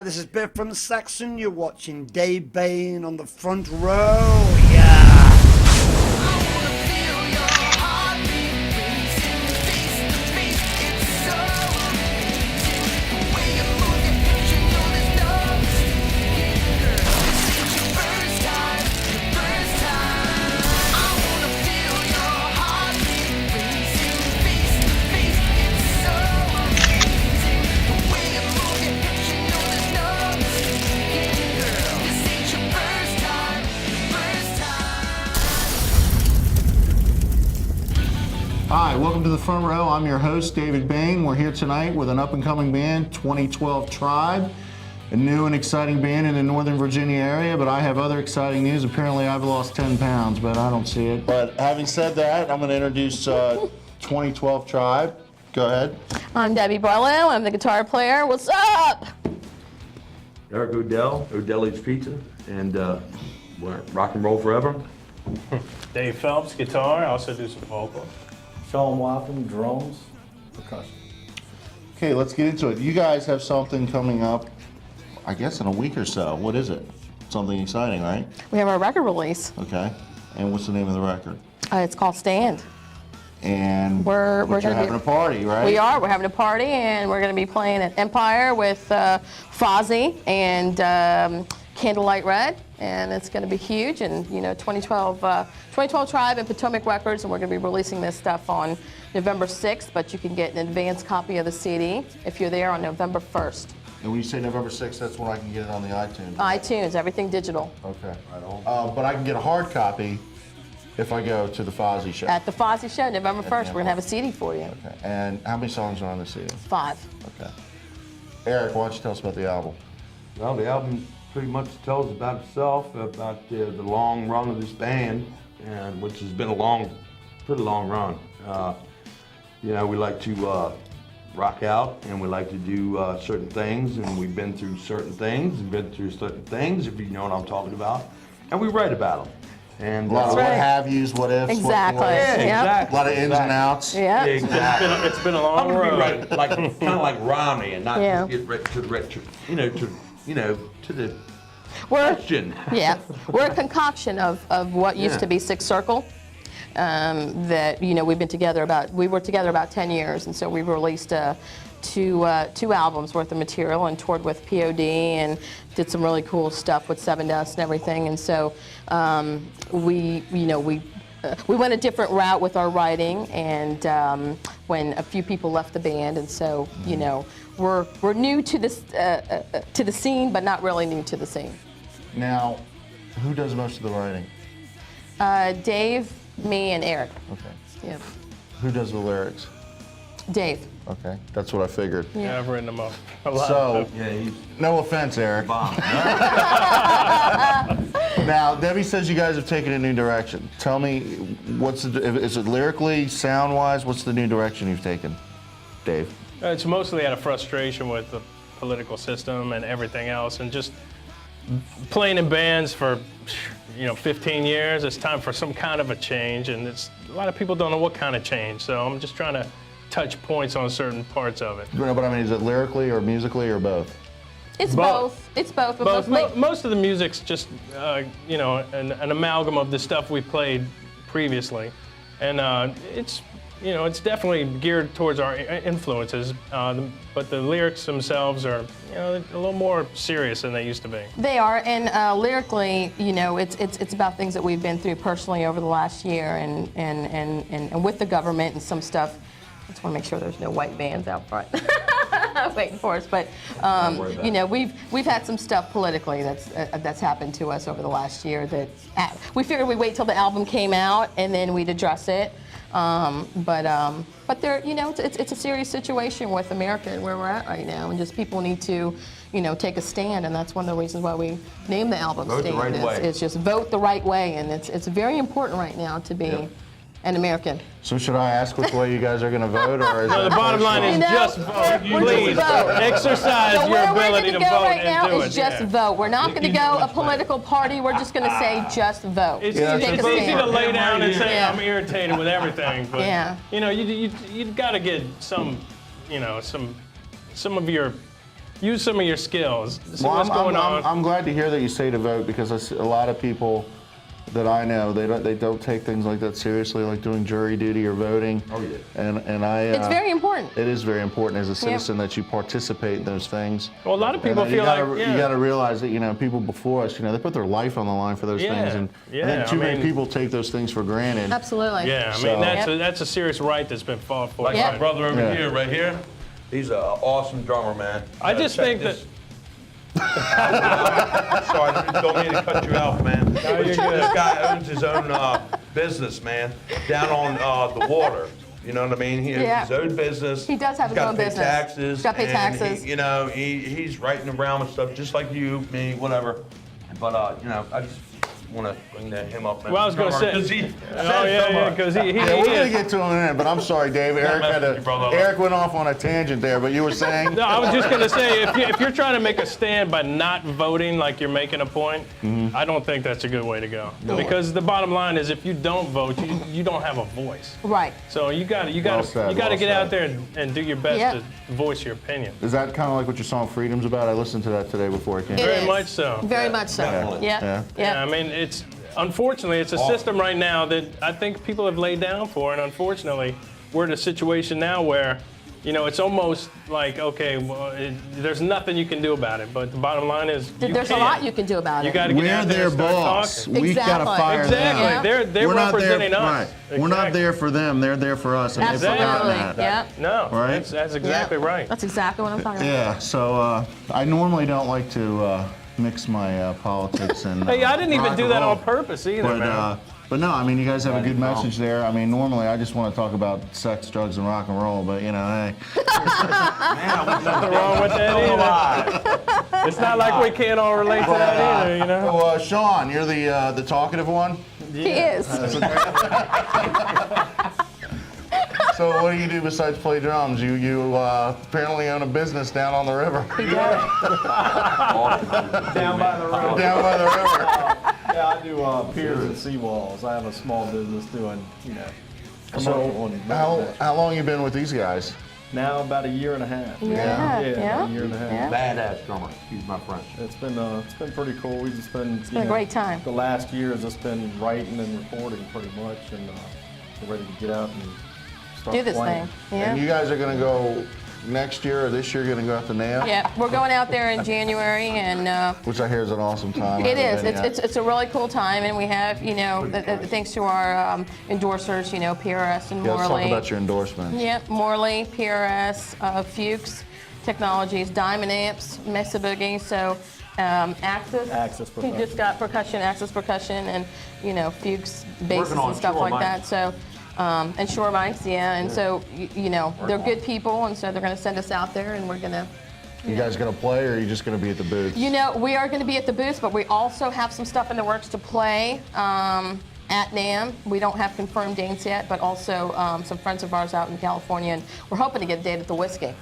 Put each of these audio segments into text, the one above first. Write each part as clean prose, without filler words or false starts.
This is Biff from Saxon. You're watching BAYNE on the front row. Yeah. Hi, welcome to the front row. I'm your host, David Bayne. We're here tonight with an up-and-coming band, 2012 Tribe, a new and exciting band in the Northern Virginia area, but I have other exciting news. Apparently, I've lost 10 pounds, but I don't see it. But having said that, I'm going to introduce 2012 Tribe. Go ahead. I'm D.BARLOW. I'm the guitar player. What's up? ERIK ODELL, ODELL Eats Pizza, and we're rock and roll forever. D.PHELPS, guitar. I also do some vocals. SHAWN, WATHEN, drums, percussion. Okay, let's get into it. You guys have something coming up, I guess, in a week or so. What is it? Something exciting, right? We have our record release. Okay. And what's the name of the record? It's called Stand. And We're you're gonna having a party, right? We are. We're having a party, and we're going to be playing at Empire with Fozzy and Candlelight Red, and it's going to be huge. And you know, 2012 Tribe and Potomac Records, and we're going to be releasing this stuff on November 6th. But you can get an advance copy of the CD if you're there on November 1st. And when you say November 6th, that's when I can get it on the iTunes. iTunes, everything digital. Okay. But I can get a hard copy if I go to the Fozzy show. At the Fozzy show, November 1st, we're going to have a CD for you. Okay. And how many songs are on the CD? 5. Okay. Eric, why don't you tell us about the album? Well, the album pretty much tells about itself, about the long run of this band, and which has been a pretty long run. You know, we like to rock out, and we like to do certain things, and we've been through certain things, if you know what I'm talking about, and we write about them. And A lot of right. what have yous, what ifs, Exactly. what Yeah, exactly. A lot of ins and outs. Yeah. Exactly. It's been a long road. Right, like kind of like rhyming, and not Yeah. just get right to the to the We're, question. yeah, we're a concoction of what used to be SICKCIRCLE. That we were together about 10 years, and so we released two albums worth of material and toured with POD and did some really cool stuff with Seven Dust and everything. And so we went a different route with our writing, and when a few people left the band, and so we're new to this to the scene, but not really new to the scene. Now, who does most of the writing? Dave, me, and Eric. Okay. Yeah. Who does the lyrics? Dave. Okay, that's what I figured. Yeah, I've written them up. A lot So, of them. Yeah, he's no offense, Eric. bomb. Now, Debbie says you guys have taken a new direction. Tell me, is it lyrically, sound-wise, what's the new direction you've taken, Dave? It's mostly out of frustration with the political system and everything else, and just playing in bands for 15 years. It's time for some kind of a change, and a lot of people don't know what kind of change. So I'm just trying to touch points on certain parts of it. No, but I mean, is it lyrically or musically or both? It's Both. both. It's both. But Both. mostly, Most of the music's just an amalgam of the stuff we played previously, and it's definitely geared towards our influences. But the lyrics themselves are a little more serious than they used to be. they are, and lyrically, it's about things that we've been through personally over the last year, and with the government and some stuff. I just want to make sure there's no white vans out front waiting for us. But we've had some stuff politically that's happened to us over the last year that we figured we'd wait till the album came out and then we'd address it. But there, it's a serious situation with America and where we're at right now, and just people need to, take a stand, and that's one of the reasons why we named the album Vote the Stand. right way. It's just vote the right way, and it's very important right now to be an American. So should I ask which way you guys are going to vote, or is No, the that bottom line is personal? just vote. we're Please just vote. exercise So your where we're ability going to to go vote right now and do is it. just vote. We're not going to go a political party. We're just going to say just vote. It's, Yeah, it's take easy a to stand. lay down and say Yeah. I'm irritated with everything, but Yeah. you've got to get some of your use some of your skills. See Well, what's going on. I'm glad to hear that you say to vote, because a lot of people that I know, they don't take things like that seriously, like doing jury duty or voting. Oh, yeah. And I. It's very important. It is very important as a citizen that you participate in those things. Well, a lot of people And feel you got to realize that, you know, people before us, you know, they put their life on the line for those things, and I think too many people take those things for granted. Absolutely. Yeah, I mean, that's a serious right that's been fought for. Like my brother over here, right here, he's an awesome drummer, man. I just think that. Sorry, I don't mean to cut you out, man. This guy owns his own business, man, down on the water. You know what I mean? He owns his own business. He does have his own business. Taxes. He's got to pay taxes. He, you know, he's writing around and stuff, just like you, me, whatever. But you know, I just want to bring him up. Well, I was going to say. Because we're going to get to him in a minute, but I'm sorry, Dave. Eric went off on a tangent there, but you were saying? No, I was just going to say, if you're trying to make a stand by not voting like you're making a point, I don't think that's a good way to go. No. Because the bottom line is, if you don't vote, you don't have a voice. Right. So you got to get out there and do your best to voice your opinion. Is that kind of like what your song "Freedom's" about? I listened to that today before I came. Very much so. Very much so. Yeah. I mean, unfortunately, it's a system right now that I think people have laid down for, and unfortunately, we're in a situation now where, you know, it's almost like, okay, well, there's nothing you can do about it, but the bottom line is there's a lot you can do about it. You got to get out there and start talking. We've got to fire them. Exactly. They're representing us. Right. Exactly. We're not there for them. They're there for us. And Absolutely. That. No. Right? That's exactly right. That's exactly what I'm talking about. Yeah. So I normally don't like to mix my politics and. Hey, I didn't even do that on purpose either, man. But no, I mean, you guys have a good message there. I mean, normally I just want to talk about sex, drugs, and rock and roll, but you know, hey. Man, nothing wrong with that either. It's not like we can't all relate to that either, you know. Well, Sean, you're the talkative one. He is. So what do you do besides play drums? You apparently own a business down on the river. Down by the river. Down by the river. Yeah, I do piers and seawalls. I have a small business doing, you know, commercial. So how long you been with these guys? Now about a year and a half. Yeah. About a year and a half. Badass drummer. He's my friend. It's been pretty cool. We've just been. It's been a great time. The last year has just been writing and recording pretty much, and we're ready to get out and start do this playing. thing. Yeah. And you guys are going to go next year or this year? Going to go out to NAM? Yeah, we're going out there in January, and which I hear is an awesome time. It is. It's a really cool time, and we have, you know, thanks to our endorsers, you know, PRS and Morley. Let's talk about your endorsements. Yep, Morley, PRS, Fuchs Technologies, Diamond Amps, Mesa Boogie. So Axis Percussion. He just got percussion, Axis Percussion, and you know, Fuchs basses and stuff Shore like mics. that. So. And Shore mics, and so, you know, they're good people, and so they're going to send us out there, and we're going to... You guys going to play, or are you just going to be at the booth? You know, we are going to be at the booth, but we also have some stuff in the works to play at NAMM. We don't have confirmed dates yet, but also some friends of ours out in California, and we're hoping to get a date at the Whiskey.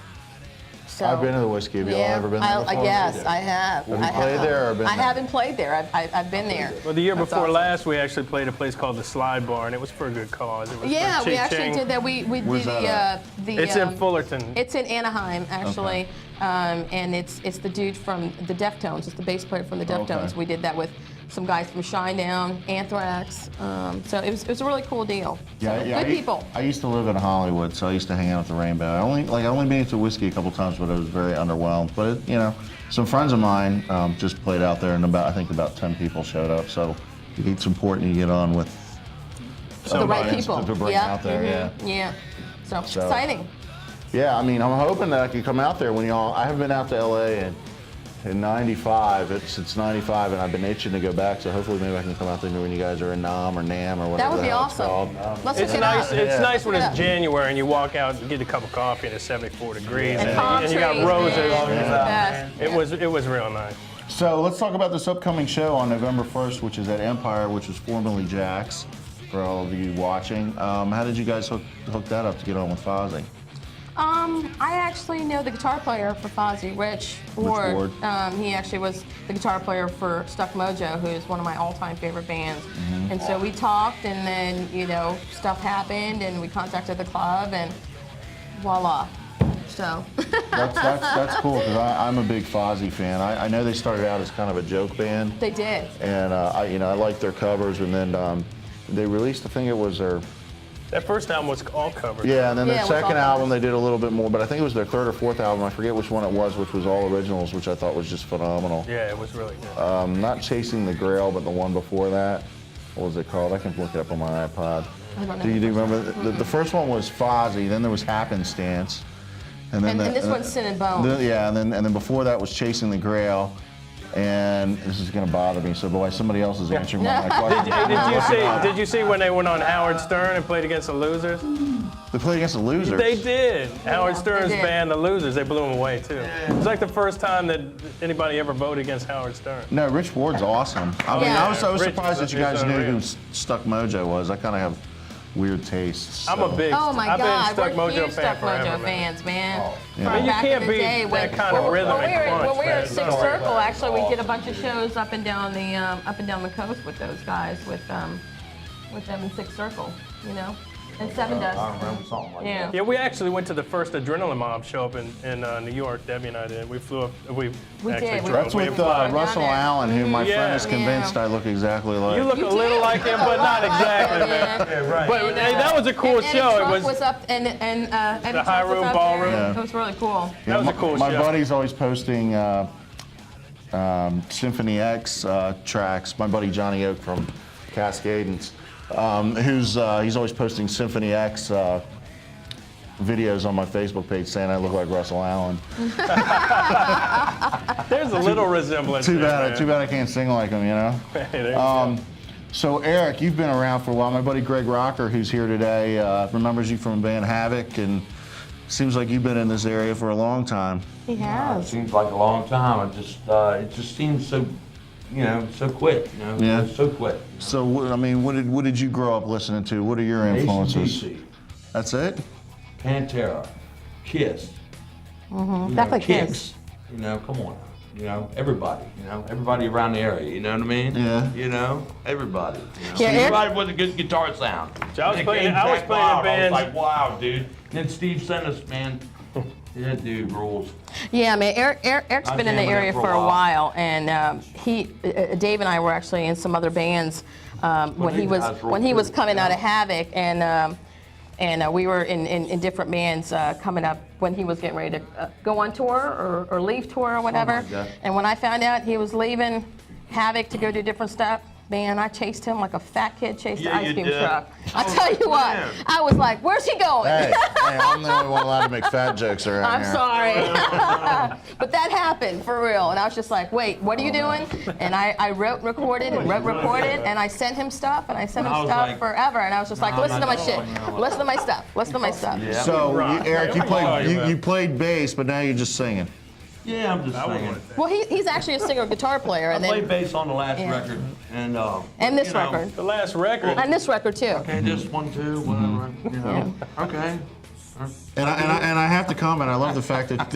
So, I've been to the Whiskey. Have y'all ever been there before? Yes, I have. Have you played there or been I there? haven't played there. I've been there. Well, the year That's before awesome. last, we actually played a place called the Slide Bar, and it was for a good cause. It was Yeah, for we actually Ching. did that. We did Where's that the. It's in Fullerton. It's in Anaheim, actually, and it's the dude from the Deftones. It's the bass player from the Deftones. Okay. We did that with some guys from Shinedown, Anthrax. So it was a really cool deal. So, good people. I used to live in Hollywood, so I used to hang out at the Rainbow. I only made it to Whiskey a couple times, but I was very underwhelmed. But you know, some friends of mine just played out there, and I think about 10 people showed up. So it's important you get on with The right people. to bring out there. Yeah. So exciting. Yeah, I mean, I'm hoping that I can come out there when y'all. I haven't been out to LA in '95. Since '95, and I've been itching to go back. So hopefully, maybe I can come out there when you guys are in NAMM or NAMM or whatever. That would the be hell it's awesome. called. Let's It's look it nice. up. It's nice when Yeah. it's January and you walk out and get a cup of coffee and it's 74 degrees And palm you got trees, roses. man. It's the best. It was real nice. So let's talk about this upcoming show on November 1st, which is at Empire, which was formerly Jack's. For all of you watching, how did you guys hook that up to get on with Fozzy? I actually know the guitar player for Fozzy, Rich Ward. He actually was the guitar player for Stuck Mojo, who is one of my all-time favorite bands. And so we talked, and then, you know, stuff happened, and we contacted the club, and voila. So. That's cool because I'm a big Fozzy fan. I know they started out as kind of a joke band. They did. And I like their covers. And then they released, I think it was their. That first album was all covers. Yeah, and then Yeah, their it was all second album covers. they did a little bit more, but I think it was their third or fourth album. I forget which one it was, which was all originals, which I thought was just phenomenal. Yeah, it was really good. Not Chasing the Grail, but the one before that. What was it called? I can look it up on my iPod. I don't know. Do you remember? The first one was Fozzy, then there was Happenstance. And then And this one's Sin and Bone. Yeah, and then before that was Chasing the Grail. And this is gonna bother me, so boy, somebody else is answering my question. Did you see when they went on Howard Stern and played against the Losers? They played against the Losers. They did. Howard Stern's did. band, the Losers, they blew them away too. It was like the first time that anybody ever voted against Howard Stern. No, Rich Ward's awesome. I mean, Yeah. I was Rich surprised that you is guys knew unreal. who Stuck Mojo was. I kind of have weird tastes. I'm a big. Oh my I've God, been Stuck we're Mojo huge fan Stuck forever, Mojo man. fans, man. Yeah. From You back can't in the beat day that when, kind of rhythm when we and were, punch, when we were man. at Sixth Circle, actually, we did a bunch of shows up and down the coast with those guys, with them in Sixth Circle, you know, and Seven Dust. I remember something like Yeah. Yeah, we actually went to the first Adrenaline Mob show up in New York. Debbie and I did. We flew up. We actually did. drove. That's with Russell there. Allen, who my Yeah. friend is convinced I look exactly like. You look You a little did. like him, but not exactly, man. right. But hey, that was a cool and show. It Trump was. was up, and Eddie Trump High was Room up Ballroom. there. Yeah. It was really cool. That was a cool My show. buddy's always posting Symphony X tracks. My buddy Johnny Oak from Cascadence, he's always posting Symphony X videos on my Facebook page saying I look like Russell Allen. There's a little resemblance. Too there, bad I can't sing like him, you know. Hey, there you go. So Eric, you've been around for a while. My buddy Greg Rocker, who's here today, remembers you from the band Havoc, and seems like you've been in this area for a long time. He It has. seems like a long time. It just seems so, so quick. Yeah. So quick. So what did you grow up listening to? What are your influences? AC/DC, That's it? Pantera, Kiss. Definitely Kiss. Come on. Everybody around the area, you know what I mean? Yeah. Everybody. Yeah, Eric- Everybody with a good guitar sound. So I was And it playing- came I was back playing loud. bands- I was like, wow, dude. And then Steve sent us, man. That dude rules. Yeah, man. Eric's I've been in the been with area him for a while, and Dave and I were actually in some other bands when he these guys was roll coming too, out yeah. of Havoc, and we were in different bands coming up when he was getting ready to go on tour or leave tour or whatever. like that. And when I found out he was leaving Havoc to go do different stuff, man, I chased him like a fat kid chased the Yeah, ice you cream did. truck. I tell you what, man. I was like, "Where's he going?" Hey, I'm the only one allowed to make fat jokes around I'm here. sorry. But that happened for real. And I was just like, wait, what are you doing? And I wrote and recorded, and I sent him stuff, and I sent him I was stuff like, forever. And I was just like, no, listen to I'm my not shit. going on. Listen to my stuff. Listen to my stuff. Yeah. So, Rock. Eric, Yeah. you played bass, but now you're just singing. Yeah, I'm just singing. Well, he's actually a singer guitar player. I And played then bass on the last Yeah. record. and this you know, record. The last record. And this record, too. Okay, this one too, whatever. Okay. And I have to comment. I love the fact that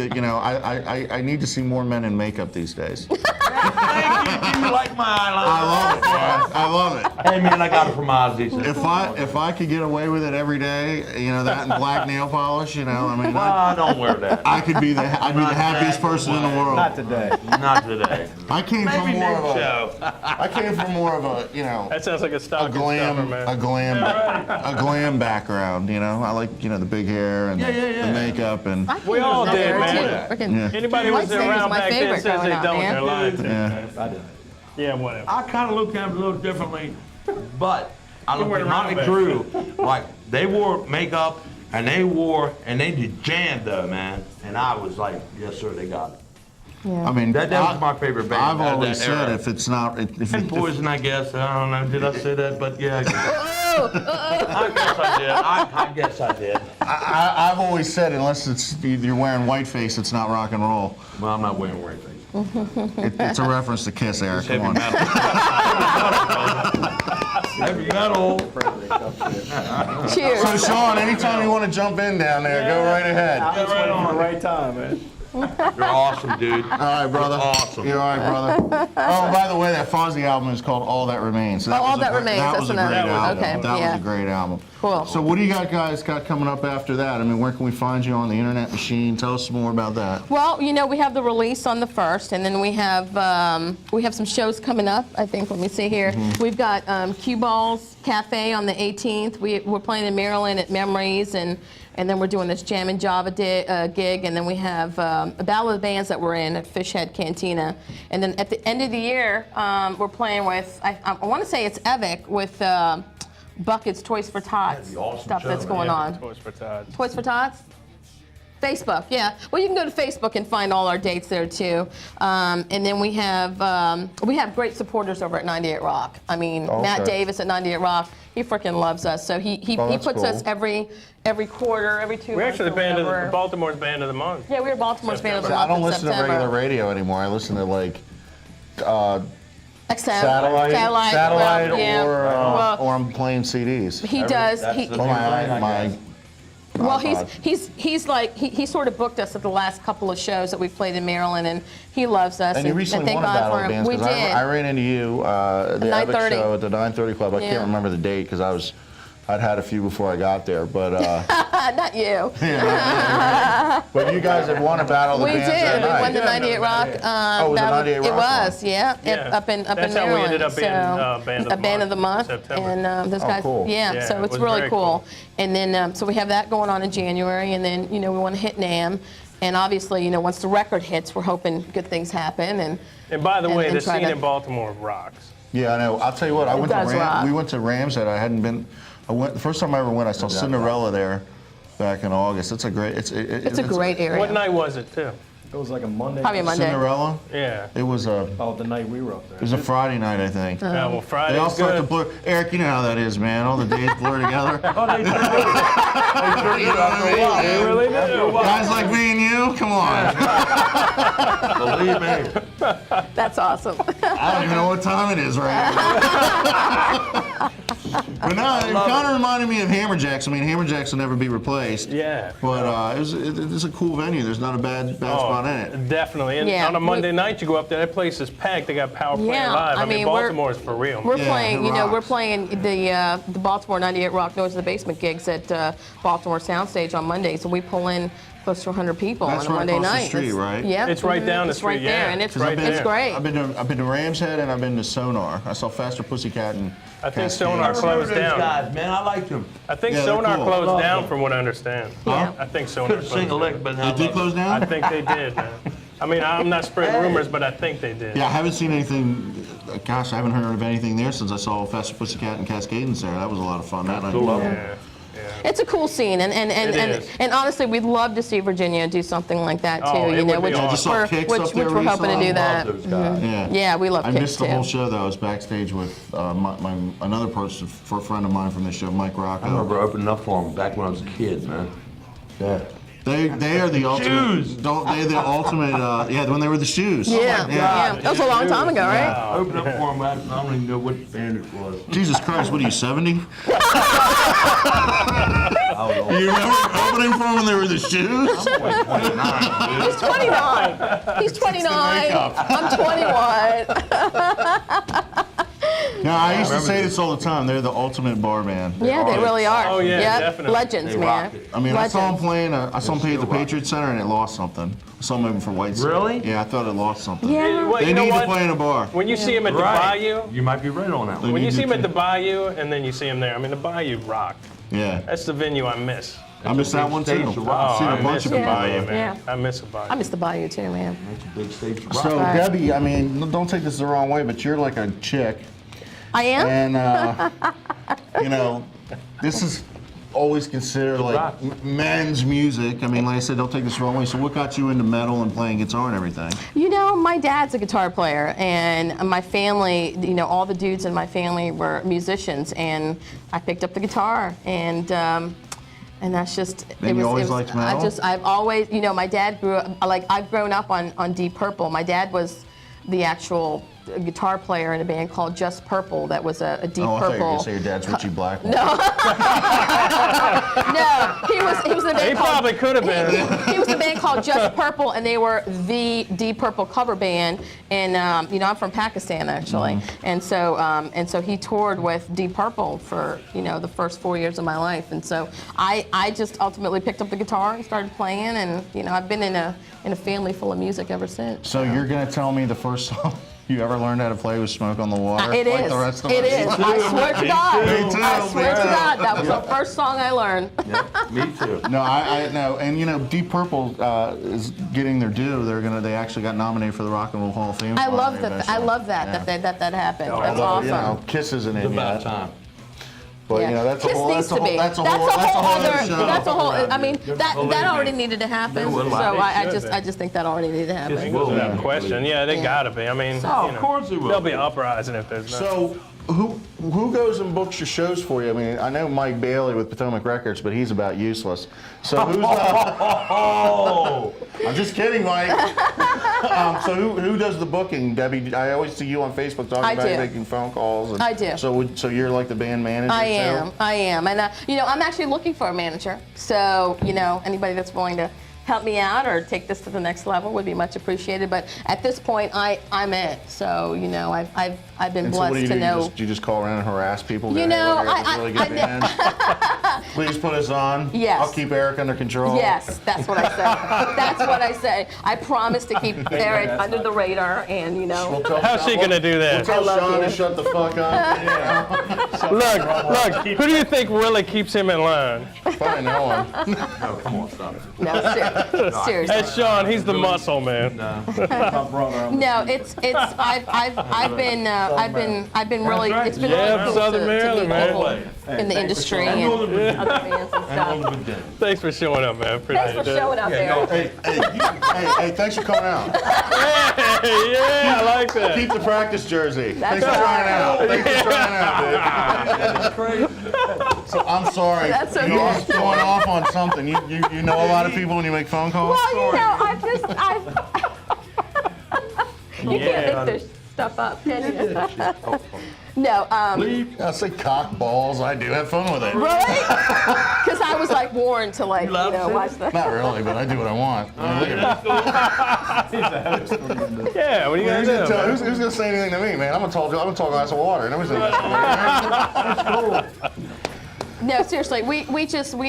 I need to see more men in makeup these days. Thank you. You like my eyeliner? I love it. Man. I love it. Hey man, I got it from Ozzy. If I could get away with it every day, that and black nail polish, I don't wear that. I'd be the happiest person in the world. Not today. Not today. I came from Maybe more next of a show. I came from more of a That sounds like a a stocking stuffer, man. glam background. I like the big hair and the makeup and We all That did, era, man. too. Freaking Yeah. Anybody who was White Snake was around my back then favorite says growing they up, don't. man. They're lying to you. yeah. I did. Yeah, whatever. I kind of look at it a little differently, but I look weren't at around Motley back Crue, like they wore makeup and they did jam though, man. And I was like, yes sir, they got it. I mean, That was my favorite band. I've out of always that said era. if it's not, if And it, Poison, I guess. I don't know. Did I say that? But yeah. I guess I did. I guess I did. I've always said unless you're wearing whiteface, it's not rock and roll. Well, I'm not wearing white face. It's a reference to Kiss, Eric. Come on. Heavy metal. cheers. So Sean, anytime you want to jump in down there, go right ahead. I was waiting for the right time, man. You're awesome, dude. All right, brother. Awesome. You're all right, brother. Oh, by the way, that Fozzy album is called All That Remains. So Oh, All was a That great- Remains, That that's was a another great one. album. Okay, That yeah. was a great album. Cool. So what do you guys got coming up after that? I mean, where can we find you on the internet machine? Tell us more about that. Well, you know, we have the release on the 1st, and then we have some shows coming up. I think. Let me see here. We've got Q-Ball's Cafe on the 18th. We're playing in Maryland at Memories, and then we're doing this Jam and Java gig, and then we have a battle of the bands that we're in at Fishhead Cantina, and then at the end of the year we're playing with I want to say it's ERIK with. Buckets, Toys for Tots, awesome stuff show, that's man. going on. Toys for Tots. Toys for Tots? Facebook, yeah. Well, you can go to Facebook and find all our dates there too. And then we have great supporters over at 98 Rock. I mean, Matt Davis at 98 Rock, he freaking loves us. So he puts us every quarter, every 2 months. We're actually Baltimore's Band of the Month. Yeah, we're Baltimore's Band of the See, Month I don't in listen to September. regular radio anymore. I listen to like Satellite, satellite, well, or I'm playing CDs. he does. That's He, the Or new thing, I my guess. Well, iPod. he sort of booked us at the last couple of shows that we played in Maryland, and he loves us. And you recently thank won a God battle for of him. bands We because did. I ran into you at the ERIK 9:30. show at the 9:30 Club. I Yeah. can't remember the date because I'd had a few before I got there, but Not you. but you guys had won a battle of the We bands that did. We night. won the 98 Rock. Oh, it was the battle. 98 Rock It was, one. yeah. Yeah. Up in That's how we Maryland. ended up being, Band of the Month in September. And those Oh, guys, cool. yeah. Yeah, So it it's was really very cool. cool. And then so we have that going on in January, and then we want to hit NAMM. And obviously, once the record hits, we're hoping good things happen. And by the way, and the try scene to- in Baltimore rocks. Yeah, I know. I'll tell you what. I went to does rock. we went to Ramshead. I hadn't been. The first time I ever went, I saw Cinderella there back in August. It's a great. It's It's a great area. What night was it, too? It was like a Monday. Probably a Monday. Cinderella. Yeah. It was a About the night we were up there. Friday night, I think. Yeah, well, They Friday's all start to good. blur. Eric, you know how that is, man. All the days blur together. Oh, they do. They do after a while. They really do. Guys like me and you, come on. Believe me. That's awesome. I don't even know what time it is right now. But no, it kind of reminded me of Hammerjacks. I mean, Hammerjacks will never be replaced. Yeah. But it's a cool venue. There's not a bad spot in it. Definitely. And Yeah, on a Monday night, you go up there, that place is packed. They got power playing Yeah, live. I I mean, mean, Baltimore's for real. We're Yeah, playing, it we're rocks. playing the Baltimore 98 Rock Noise in the Basement gigs at Baltimore Soundstage on Mondays, and we pull in close to 100 people That's on a right Monday across the night. street, It's- right? Yeah. It's right down the It's right street, there, yeah. and it's, 'Cause I've been it's there. great. I've been to Ramshead and I've been to Sonar. I saw Faster Pussycat and I think Cascade. Sonar closed Those down. guys, man, I liked them. I think Yeah, they're Sonar cool. closed Love down them. from what I understand. Yeah. I think Sonar Couldn't closed sing a down. lick, but They did close down? I think they did, man. I mean, I'm not spreading rumors, but I think they did. Yeah, I haven't seen anything. Gosh, I haven't heard of anything there since I saw Faster Pussycat and Cascadence there. That was a lot of fun that night. Cool. Yeah. It's a cool scene, and is. honestly, we'd love to see Virginia do something like that too. Oh, it would be which, awesome. I just saw we're, Kix which, up there which we're hoping to recently. do that. Love those guys. Yeah. Yeah, we love I Kix missed the too. whole show though. I was backstage with another person, for a friend of mine from the show, Mike I Rocco. remember opening up for them back when I was a kid, man. Yeah. They are the ultimate. Shoes. They're the ultimate. Yeah, when they were the Shoes. Yeah, God. yeah. That was a long time ago, right? I opened up for them, I don't even know what band it was. Jesus Christ, what are you, 70? I was old. You remember opening for them when they were the Shoes? I'm only 29, dude. He's 29. He's 29. makeup. I'm 21. No, I used to say this all the time. They're the ultimate bar band. Yeah, they really are. Oh, yeah, Yep. definitely. Legends, They man. rock it. I mean, I saw them Legends. playing. I saw them play at the still rock. Patriot Center, and it lost something. I saw them open for White City. Really? Yeah, I thought it lost something. Yeah. Well, They you know need what? to play in a bar. When you see him at the Right. Bayou, You might be right on that one. when you need see him to- at the Bayou and then you see him there, I mean, the Bayou rocked. Yeah, That's the venue I miss. I missed that one too. stage to rock. I've seen I a bunch miss of the them. Yeah. Bayou, man. Yeah. I miss the Bayou. I miss the Bayou too, man. That's a big stage to rock. So Right. Debbie, I mean, don't take this the wrong way, but you're like a chick, I am? and you know, this is always considered like rock. men's music. I mean, like I said, don't take this the wrong way. So what got you into metal and playing guitar and everything? You know, my dad's a guitar player, and my family, all the dudes in my family were musicians, and I picked up the guitar, and that's just. And you always liked metal? I've always, my dad grew up, I've grown up on Deep Purple. My dad was the actual a guitar player in a band called Just Purple that was a Deep Oh, I thought you were Purple. going to say your dad's Richie Blackmore. No, he was in a band He called, probably could have been. he was in a band called Just Purple, and they were the Deep Purple cover band. And you know, I'm from Pakistan actually, and so he toured with Deep Purple for the first 4 years of my life. And so I just ultimately picked up the guitar and started playing, and I've been in a family full of music ever since. So you're going to tell me the first song you ever learned how to play was Smoke on the Water? It like is. The rest of It us? is. I swear to God. Me too, I swear to me too. God, that was the first song I learned. Yeah, me too. No, I know, and Deep Purple is getting their due. They actually got nominated for the Rock and Roll Hall of Fame. I finally, love that. eventually. I love that that happened. That's Although, awesome. Kiss isn't It's in about yet. time. But Yeah. that's a Kiss whole. needs That's a to whole. be. That's a whole other show. That's a whole. I mean, that Believe already me. needed to happen. They will. So They I just think that already needed to happen. Yes, Goes will. without question. Yeah, they Yeah. gotta be. I mean, Oh, of course they will. There'll be uprising if there's no. So who goes and books your shows for you? I mean, I know Mike Bailey with Potomac Records, but he's about useless. So who's? Oh, I'm just kidding, Mike. So who does the booking, Debbie? I always see you on Facebook talking I about do. making phone calls. And I do. So you're like the band manager. I too? am, and I'm actually looking for a manager. So anybody that's willing to help me out or take this to the next level would be much appreciated. But at this point, I'm it. So I've been And so what do blessed you to do? know. You just call around and harass people? You Go, "Hey, know, look, here's this really good band. Please put us on. Yes. I'll keep Eric under control. Yes, that's what I say. That's what I say. I promise to keep Eric under the radar, and We'll tell How's she Sean- gonna do that? We'll tell I love Sean you. to shut the fuck up. Look, who do you think really keeps him in line? Fine, no one. no, come on, stop it. no, seriously. That's Sean. He's the muscle man. My brother. No, I've been really. It's been Yeah, really cool Southern to Maryland, meet man. people in the industry and other bands and stuff. Thanks for showing up, man. Appreciate Thanks for it. showing up, Eric. Hey, thanks for coming out. Hey, yeah, I like that. Keep the practice jersey. That's Thanks for trying out. right. Thanks for trying out, dude. So I'm sorry. That's okay. You're going off on something. You know a lot of people when you make phone calls? Well, you can't make this stuff up, can you? No, I say cock balls. I do. Have fun with it. really? Because I was like warned to watch the. Not really, but I do what I want. Yeah, what are you gonna do? Who's gonna say anything to me, man? I'm a tall glass of water. Nobody's gonna No, seriously, we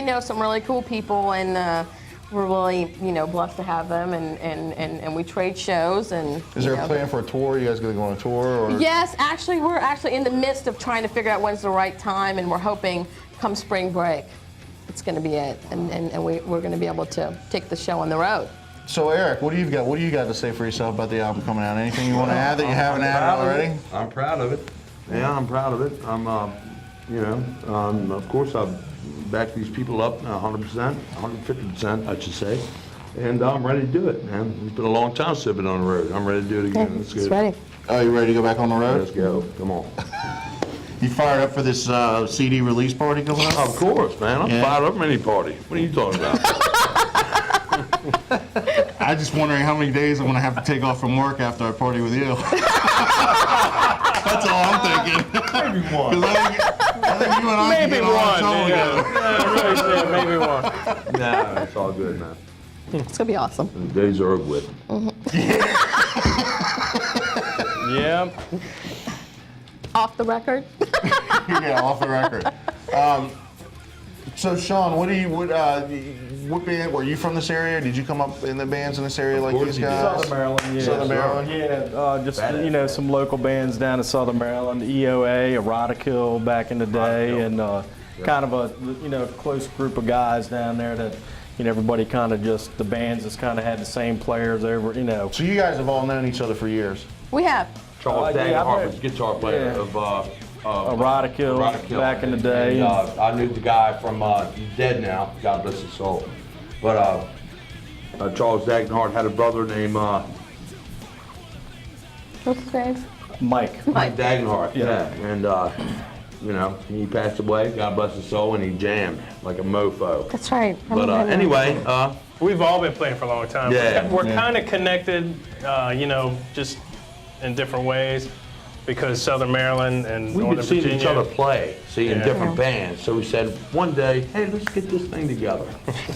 know some really cool people, and we're really blessed to have them, and we trade shows and. Is there a plan for a tour? You guys gonna go on a tour? Or? Yes, actually, we're actually in the midst of trying to figure out when's the right time, and we're hoping come spring break, it's going to be it, and we're going to be able to take the show on the road. So Eric, what do you got? What do you got to say for yourself about the album coming out? Anything you want to add that you haven't added already? I'm proud of it. Yeah, I'm proud of it. I'm, of course, I've backed these people up 100%, 150%, I should say, and I'm ready to do it, man. It's been a long time since I've been on the road. I'm ready to do it again. Let's It's go. ready. Oh, you ready to go back on the road? Let's go. Come on. You fired up for this CD release party coming up? Of course, man. I'm Yeah. fired up for any party. What are you talking about? I'm just wondering how many days I'm going to have to take off from work after I party with you. That's all I'm thinking. Maybe one. 'Cause I think you and I Maybe can get on one. trouble together. Yeah, really said maybe one. Nah, it's all good, man. It's going to be awesome. The days are over with. Yeah. Off the record. Yeah, off the record. So Sean, what band, were you from this area? Did you come up in the bands in this area like course these you did. guys? Southern Maryland, yeah. Southern Maryland? Yeah, just some local bands down in Southern Maryland, EOA, Erotica back in the day, and kind of a close group of guys down there that everybody kind of just the bands just kind of had the same players over. So you guys have all known each other for years. We have. Charles yeah, Dagenhart was guitar player yeah. of Erotica back in the day. And, I knew the guy from, he's dead now, God bless his soul. But Charles Dagenhart had a brother named What's his name? Mike. Mike Dagenhart. Yeah. And he passed away, God bless his soul, and he jammed like a mofo. That's right. But anyway, We've all been playing for a long time. Yeah. We're Yeah. kind of connected, just in different ways because Southern Maryland and We've been Northern seeing Virginia. each other play, in Yeah. different bands. So we said one day, hey, let's get this thing together.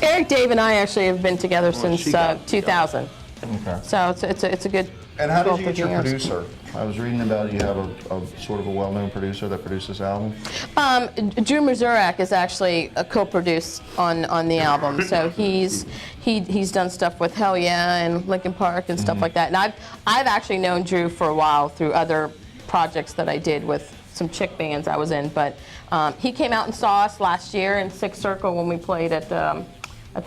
Eric, Dave, and I actually have been together since she got 2000. Okay. So it's a good. And how did 12, you get your 13 years. producer? I was reading about you have a sort of a well-known producer that produced this album. Drew Mazurak is actually a co-produced on the album, so he's done stuff with Hell Yeah and Linkin Park and stuff like that. And I've actually known Drew for a while through other projects that I did with some chick bands I was in. But he came out and saw us last year in Sick Circle when we played at the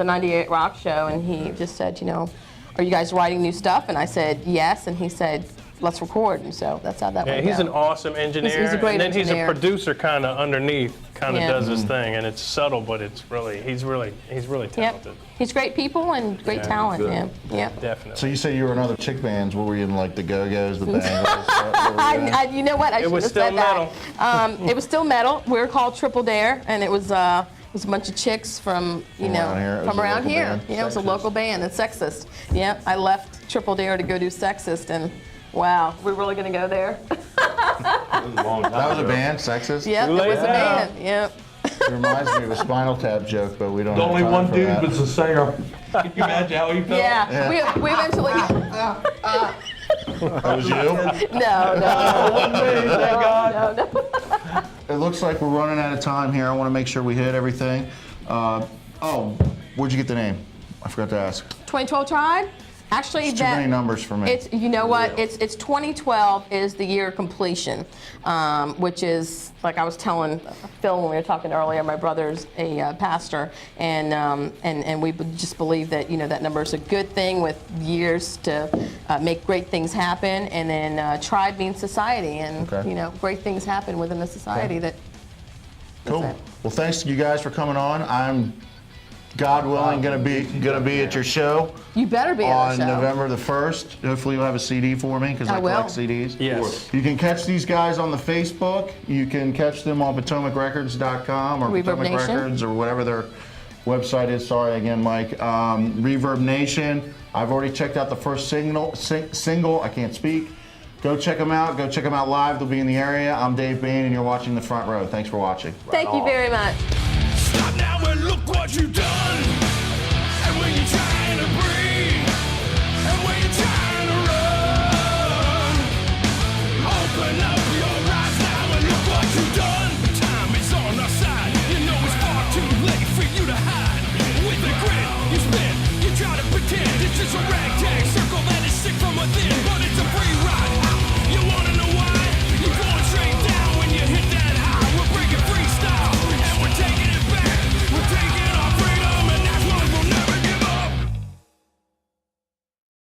98 Rock Show, and he just said, you know, are you guys writing new stuff? And I said yes, and he said, let's record, and so that's how that went He's down. an awesome engineer, He's a great and then engineer. he's a producer kind of underneath, kind of Yeah. does his thing, and it's subtle, but it's really he's really Yep. talented. He's great people and great talent, good. yeah. Yeah. Definitely. So you say you were in other chick bands. What were you in, like the Go-Go's, the Bangles? What were you in? You know what? I It should was have still said that. It was still metal. We were called Triple Dare, and it was a bunch of chicks from From around here? It was from a around local here. band? Yeah, it was a local band and Sexist. Yeah, I left Triple Dare to go do Sexist, and wow, we're really gonna go there? That was a long time That was a ago. band, Sexist? Yep, it late was a now. band. Yep. It reminds me of a Spinal Tap joke, but we don't The have only time one for dude that. was the singer. Can you imagine how he felt? Yeah, we eventually. That was you? No. It looks like we're running out of time here. I want to make sure we hit everything. Where'd you get the name? I forgot to ask. 2012 Tribe? Actually, It's too many numbers for me. It's, you know what? It's 2012 is the year of completion, which is, like I was telling Phil when we were talking earlier, my brother's a pastor, and we just believe that, you know, that number is a good thing with years to make great things happen, and then tribe means society, and Okay. you know, great things happen within the society that. Cool. That's it. Well, thanks to you guys for coming on. I'm, God willing, gonna be at your show You better be on on the show. November the 1st. Hopefully you'll have a CD for me because I I will. collect CDs. Yes. You can catch these guys on the Facebook. You can catch them on PotomacRecords.com or Reverb Potomac Nation. Records or whatever their website is. Sorry again, Mike. Reverb Nation. I've already checked out the first single. I can't speak. Go check them out. Go check them out live. They'll be in the area. I'm Dave Bayne, and you're watching The Front Row. Thanks for watching. Thank you very much. Stop now and look what you've done.